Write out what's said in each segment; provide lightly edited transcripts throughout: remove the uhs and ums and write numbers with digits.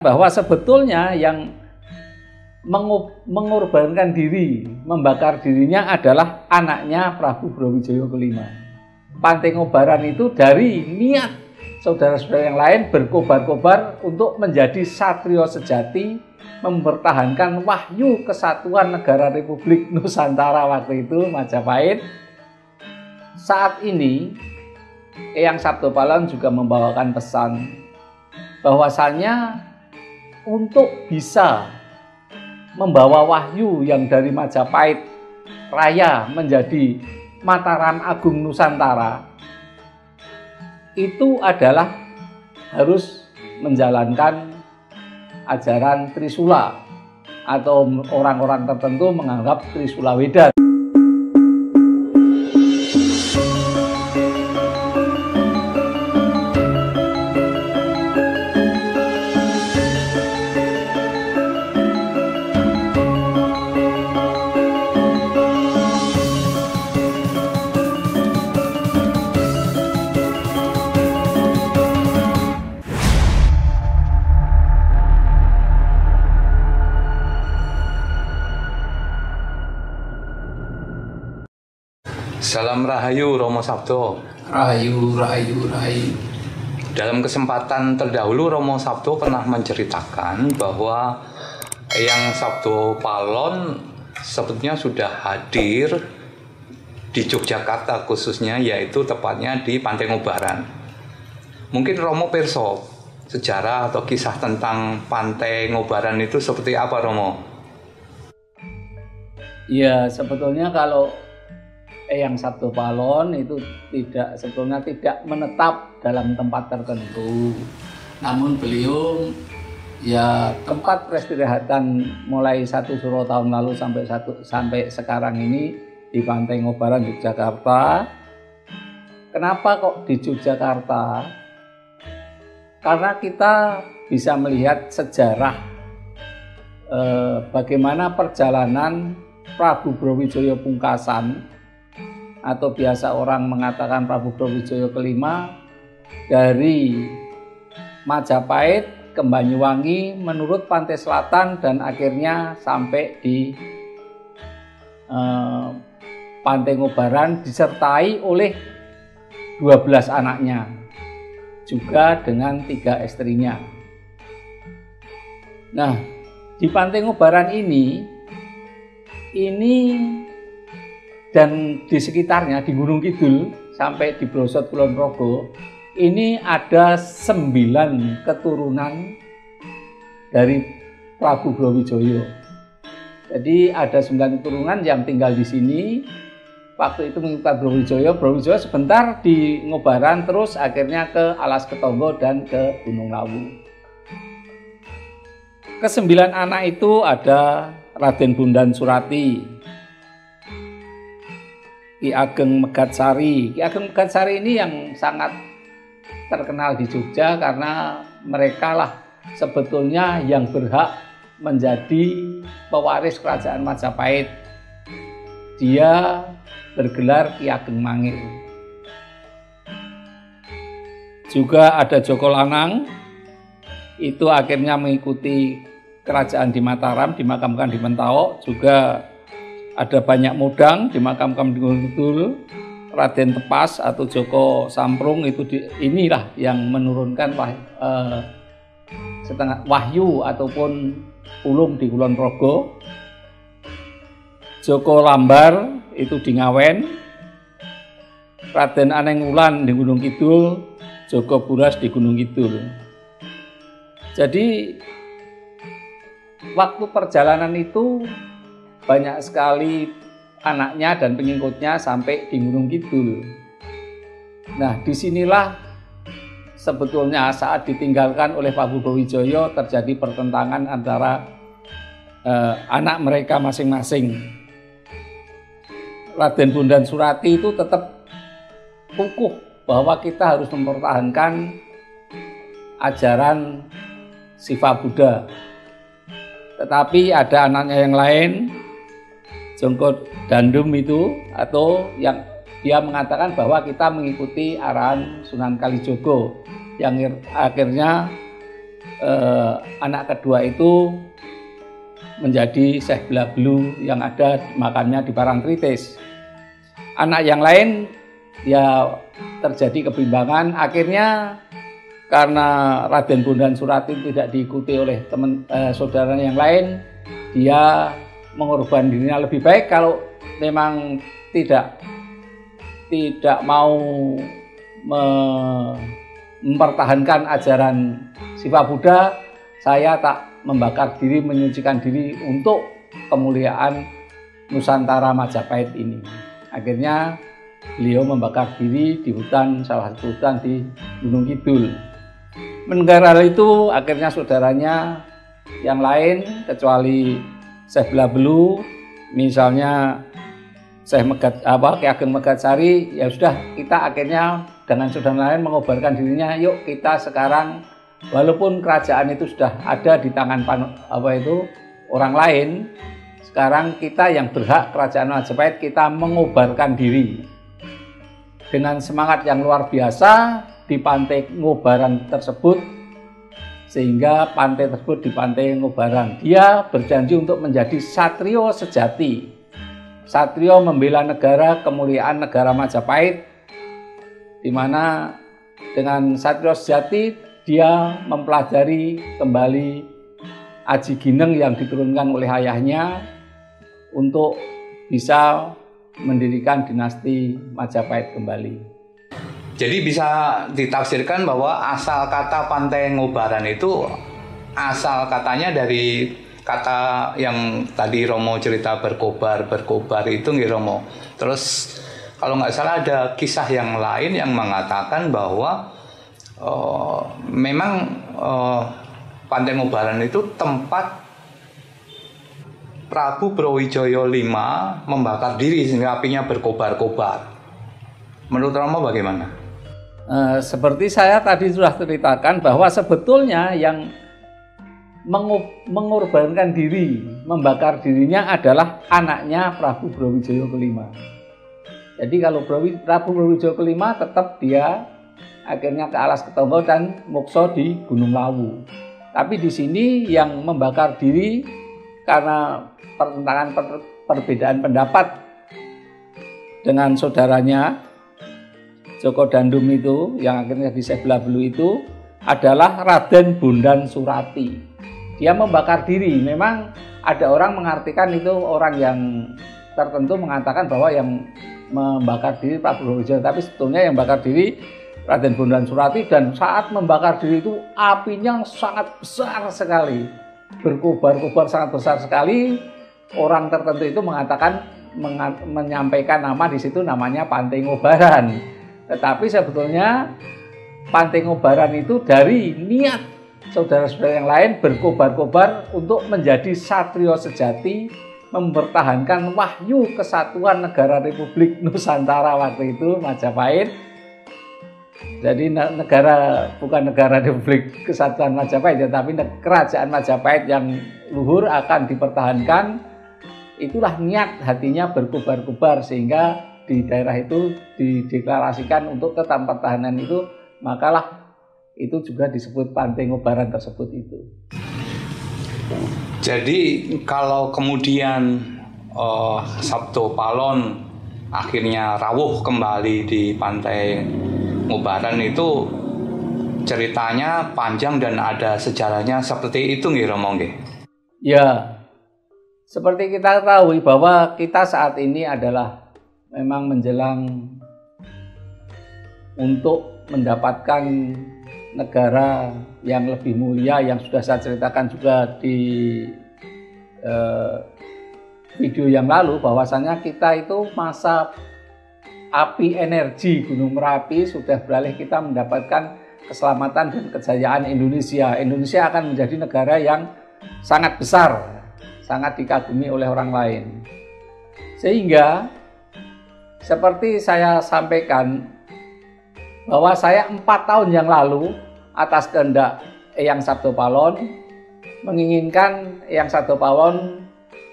bahwa sebetulnya yang mengorbankan diri, membakar dirinya adalah anaknya Prabu Brawijaya kelima. Pantengobaran itu dari niat saudara-saudara yang lain berkobar-kobar untuk menjadi satrio sejati, mempertahankan wahyu kesatuan negara Republik Nusantara waktu itu, Majapahit. Saat ini Eyang Sabtopalon juga membawakan pesan bahwasanya untuk bisa membawa wahyu yang dari Majapahit Raya menjadi Mataram Agung Nusantara, itu adalah harus menjalankan ajaran Trisula, atau orang-orang tertentu menganggap Trisula Weda. Salam Rahayu Romo Sabto. Rahayu, Rahayu, Rahayu. Dalam kesempatan terdahulu Romo Sabto pernah menceritakan bahwa Eyang Sabtopalon sebetulnya sudah hadir di Yogyakarta khususnya, yaitu tepatnya di Pantengobaran. Mungkin Romo pirsa sejarah atau kisah tentang Pantengobaran itu seperti apa, Romo? Ya, sebetulnya kalau Eyang Sabtopalon itu sebetulnya tidak menetap dalam tempat tertentu. Namun beliau Ya, tempat peristirahatan mulai 1 Suro tahun lalu sampai sekarang ini di Pantengobaran Yogyakarta. Kenapa kok di Yogyakarta? Karena kita bisa melihat sejarah bagaimana perjalanan Prabu Brawijaya Pungkasan, atau biasa orang mengatakan Prabu Brawijaya kelima, dari Majapahit ke Banyuwangi menurut pantai selatan dan akhirnya sampai di Pantengobaran disertai oleh 12 anaknya, juga dengan 3 istrinya. Nah, di Pantengobaran ini dan di sekitarnya, di Gunung Kidul sampai di Brosot Kulon Progo, ini ada 9 keturunan dari Prabu Brawijaya. Jadi ada 9 keturunan yang tinggal di sini. Waktu itu mengikuti Brawijaya sebentar di Ngobaran, terus akhirnya ke Alas Ketonggo dan ke Gunung Lawu. Ke-9 anak itu ada Raden Bondan Surati, Ki Ageng Megatsari. Ki Ageng Megatsari ini yang sangat terkenal di Jogja karena mereka lah sebetulnya yang berhak menjadi pewaris kerajaan Majapahit. Dia bergelar Ki Ageng Mangir. Juga ada Joko Lanang, itu akhirnya mengikuti kerajaan di Mataram, dimakamkan di Mentawok. Juga ada Banyak Modang, dimakamkan di Gunung Kidul. Raden Tepas atau Joko Samprung itu inilah yang menurunkan setengah wahyu ataupun ulum di Kulon Progo. Joko Lambar itu di Ngawen. Raden Aneng Wulan di Gunung Kidul. Joko Buras di Gunung Kidul. Jadi waktu perjalanan itu banyak sekali anaknya dan pengikutnya sampai di Gunung Kidul. Nah, disinilah sebetulnya saat ditinggalkan oleh Prabu Brawijaya terjadi pertentangan antara anak mereka masing-masing. Raden Bondan Surati itu tetap kukuh bahwa kita harus mempertahankan ajaran Siva Buddha. Tetapi ada anaknya yang lain, Jongko Dandum itu, atau yang dia mengatakan bahwa kita mengikuti arahan Sunan Kalijogo, yang akhirnya anak kedua itu menjadi Syekh Blablu yang ada makamnya di Parangtritis. Anak yang lain ya terjadi kebimbangan, akhirnya karena Raden Bondan Surati tidak diikuti oleh saudara yang lain, dia mengorbankan dirinya. Lebih baik kalau memang tidak mau mempertahankan ajaran Siva Buddha, saya tak membakar diri, menyucikan diri untuk kemuliaan Nusantara Majapahit ini. Akhirnya beliau membakar diri di hutan, salah satu hutan di Gunung Kidul. Mendengar hal itu, akhirnya saudaranya yang lain kecuali Syekh Blablu, misalnya Syekh Ki Ageng Megatsari, ya sudah, kita akhirnya dengan saudara lain mengobarkan dirinya, yuk kita sekarang walaupun kerajaan itu sudah ada di tangan orang lain, sekarang kita yang berhak, kerajaan Majapahit, kita mengobarkan diri. Dengan semangat yang luar biasa di Pantai Ngobaran tersebut, sehingga pantai tersebut di Pantai Ngobaran, dia berjanji untuk menjadi satrio sejati. Satrio membela negara, kemuliaan negara Majapahit, di mana dengan satrio sejati dia mempelajari kembali Aji Gineng yang diturunkan oleh ayahnya untuk bisa mendirikan dinasti Majapahit kembali. Jadi bisa ditafsirkan bahwa asal kata Pantai Ngobaran itu asal katanya dari kata yang tadi Romo cerita berkobar itu nggih Romo. Terus kalau nggak salah ada kisah yang lain yang mengatakan bahwa memang Pantai Ngobaran itu tempat Prabu Brawijaya V membakar diri sehingga apinya berkobar-kobar. Menurut Romo bagaimana? Seperti saya tadi sudah ceritakan bahwa sebetulnya yang mengorbankan diri, membakar dirinya adalah anaknya Prabu Brawijaya V. Jadi kalau Prabu Brawijaya V tetap dia akhirnya ke Alas Ketombo dan mokso di Gunung Lawu. Tapi di sini yang membakar diri karena pertentangan perbedaan pendapat dengan saudaranya Joko Dandum itu, yang akhirnya di Syekh Blablu itu adalah Raden Bondan Surati. Dia membakar diri. Memang ada orang mengartikan itu orang yang tertentu mengatakan bahwa yang membakar diri Prabu Brawijaya, tapi sebetulnya yang bakar diri Raden Bondan Surati, dan saat membakar diri itu apinya sangat besar sekali, berkobar-kobar sangat besar sekali. Orang tertentu itu mengatakan menyampaikan nama di situ namanya Pantai Ngobaran. Tetapi sebetulnya Pantai Ngobaran itu dari niat saudara-saudara yang lain berkobar-kobar untuk menjadi satrio sejati, mempertahankan wahyu kesatuan negara Republik Nusantara waktu itu Majapahit. Jadi bukan negara Republik Kesatuan Majapahit, tapi kerajaan Majapahit yang luhur akan dipertahankan. Itulah niat hatinya berkobar-kobar sehingga di daerah itu dideklarasikan untuk tetap pertahanan itu, makalah itu juga disebut Pantai Ngobaran tersebut itu. Jadi kalau kemudian Sabto Palon akhirnya rawuh kembali di Pantai Ngobaran itu ceritanya panjang dan ada sejarahnya seperti itu nggih Romo nggih? Ya. Seperti kita ketahui bahwa kita saat ini adalah memang menjelang untuk mendapatkan negara yang lebih mulia, yang sudah saya ceritakan juga di video yang lalu, bahwasanya kita itu masa api energi Gunung Merapi sudah beralih, kita mendapatkan keselamatan dan kejayaan Indonesia. Indonesia akan menjadi negara yang sangat besar, sangat dikagumi oleh orang lain. Sehingga seperti saya sampaikan bahwa saya 4 tahun yang lalu atas kehendak Eyang Sabto Palon menginginkan Eyang Sabto Palon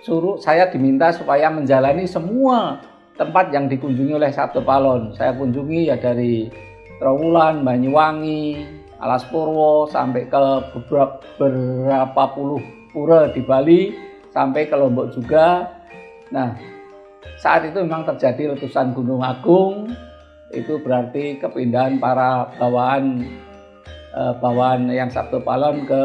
suruh saya diminta supaya menjalani semua tempat yang dikunjungi oleh Sabto Palon. Saya kunjungi ya dari Trowulan, Banyuwangi, Alas Purwo, sampai ke beberapa puluh pura di Bali, sampai ke Lombok juga. Nah, saat itu memang terjadi letusan Gunung Agung, itu berarti kepindahan para bawaan yang Sabdo Palon ke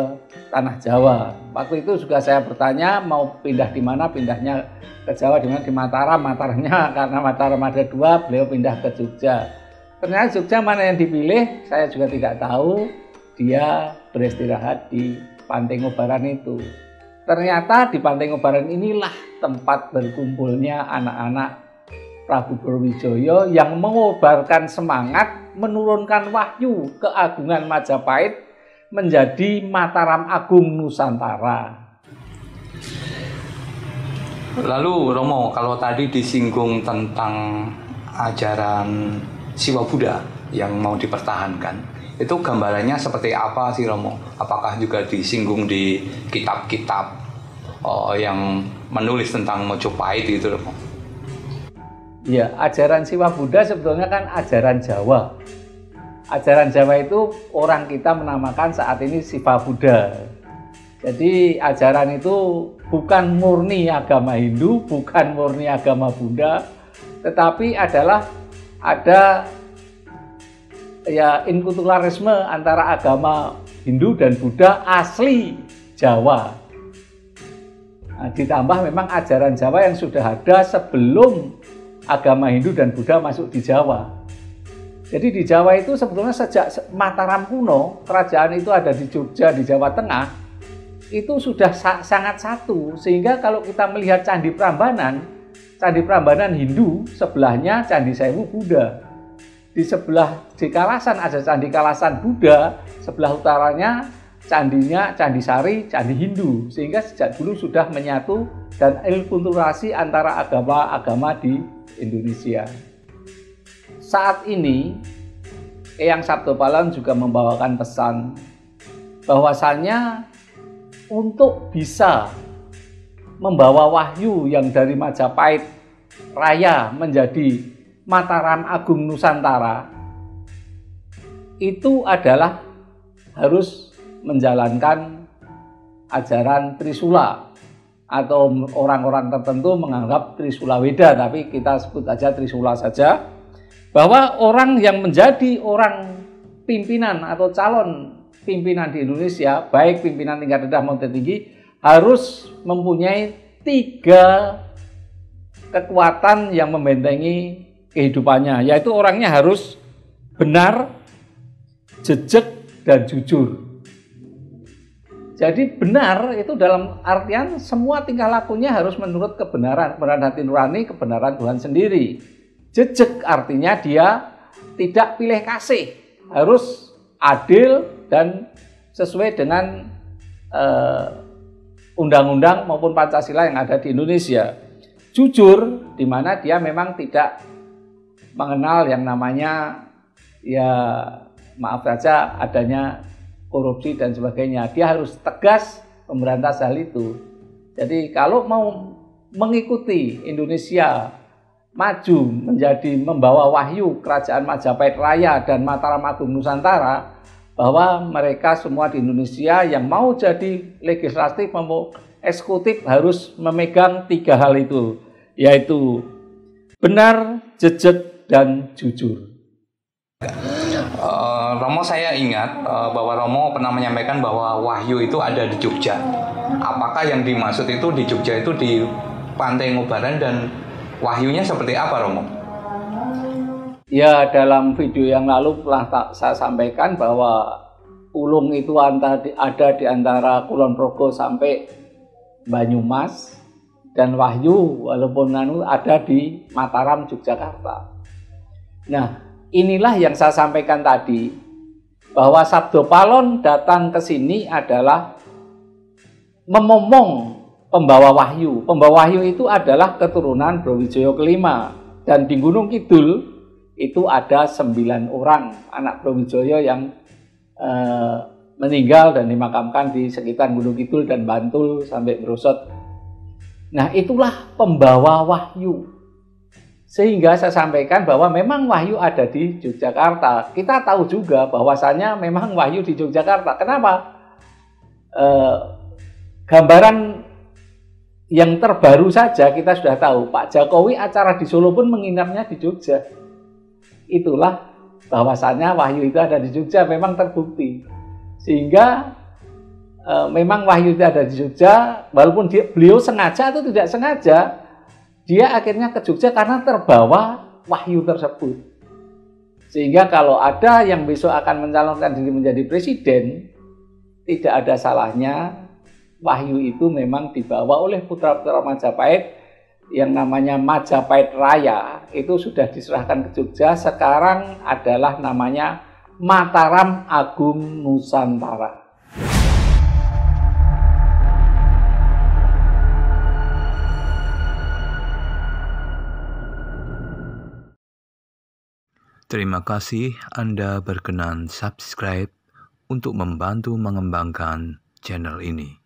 tanah Jawa. Waktu itu juga saya bertanya mau pindah di mana, pindahnya ke Jawa di mana, di Mataram. Mataramnya karena Mataram ada 2, beliau pindah ke Jogja. Ternyata Jogja mana yang dipilih, saya juga tidak tahu. Dia beristirahat di Pantai Ngobaran itu. Ternyata di Pantai Ngobaran inilah tempat berkumpulnya anak-anak Prabu Brawijaya yang mengobarkan semangat, menurunkan wahyu keagungan Majapahit menjadi Mataram Agung Nusantara. Lalu Romo, kalau tadi disinggung tentang ajaran Siwa Buddha yang mau dipertahankan, itu gambarannya seperti apa sih Romo? Apakah juga disinggung di kitab-kitab yang menulis tentang Majapahit itu Romo? Ya, ajaran Siwa Buddha sebetulnya kan ajaran Jawa. Ajaran Jawa itu orang kita menamakan saat ini Siwa Buddha. Jadi ajaran itu bukan murni agama Hindu, bukan murni agama Buddha, tetapi ada ya inkulturalisme antara agama Hindu dan Buddha asli Jawa. Nah, ditambah memang ajaran Jawa yang sudah ada sebelum agama Hindu dan Buddha masuk di Jawa. Jadi di Jawa itu sebetulnya sejak Mataram kuno, kerajaan itu ada di Jogja, di Jawa Tengah, itu sudah sangat satu. Sehingga kalau kita melihat Candi Prambanan Hindu, sebelahnya Candi Sewu Buddha. Di sebelah di Kalasan ada Candi Kalasan Buddha, sebelah utaranya candinya Candi Sari, Candi Hindu. Sehingga sejak dulu sudah menyatu dan inkulturasi antara agama-agama di Indonesia. Saat ini Eyang Sabdo Palon juga membawakan pesan bahwasannya untuk bisa membawa wahyu yang dari Majapahit Raya menjadi Mataram Agung Nusantara, itu adalah harus menjalankan ajaran Trisula, atau orang-orang tertentu menganggap Trisula Weda, tapi kita sebut aja Trisula saja. Bahwa orang yang menjadi orang pimpinan atau calon pimpinan di Indonesia, baik pimpinan tingkat rendah maupun tinggi, harus mempunyai 3 kekuatan yang membentengi kehidupannya, yaitu orangnya harus benar, jejak, dan jujur. Jadi benar itu dalam artian semua tingkah lakunya harus menurut kebenaran hati nurani, kebenaran Tuhan sendiri. Jejak artinya dia tidak pilih kasih, harus adil dan sesuai dengan undang-undang maupun Pancasila yang ada di Indonesia. Jujur, di mana dia memang tidak mengenal yang namanya, ya maaf saja, adanya korupsi dan sebagainya. Dia harus tegas memberantas hal itu. Jadi kalau mau mengikuti Indonesia maju menjadi membawa wahyu kerajaan Majapahit Raya dan Mataram Agung Nusantara, bahwa mereka semua di Indonesia yang mau jadi legislatif maupun eksekutif harus memegang 3 hal itu, yaitu benar, jejak, dan jujur. Romo, saya ingat bahwa Romo pernah menyampaikan bahwa wahyu itu ada di Jogja. Apakah yang dimaksud itu di Jogja itu di Pantai Ngobaran, dan wahyunya seperti apa Romo? Ya, dalam video yang lalu telah saya sampaikan bahwa ulung itu ada di antara Kulon Progo sampai Banyumas, dan wahyu walaupun ada di Mataram, Yogyakarta. Nah, inilah yang saya sampaikan tadi, bahwa Sabdo Palon datang ke sini adalah memomong pembawa wahyu. Pembawa wahyu itu adalah keturunan Brawijaya kelima, dan di Gunung Kidul itu ada 9 orang anak Brawijaya yang meninggal dan dimakamkan di sekitar Gunung Kidul dan Bantul sampai Brosot. Nah, itulah pembawa wahyu. Sehingga saya sampaikan bahwa memang wahyu ada di Yogyakarta. Kita tahu juga bahwasannya memang wahyu di Yogyakarta. Kenapa? Gambaran yang terbaru saja kita sudah tahu, Pak Jokowi acara di Solo pun menginapnya di Jogja. Itulah bahwasannya wahyu itu ada di Jogja, memang terbukti. Sehingga memang wahyu itu ada di Jogja, walaupun beliau sengaja atau tidak sengaja, dia akhirnya ke Jogja karena terbawa wahyu tersebut. Sehingga kalau ada yang besok akan mencalonkan diri menjadi presiden, tidak ada salahnya wahyu itu memang dibawa oleh putra-putra Majapahit yang namanya Majapahit Raya. Itu sudah diserahkan ke Jogja, sekarang adalah namanya Mataram Agung Nusantara. Terima kasih Anda berkenan subscribe untuk membantu mengembangkan channel ini.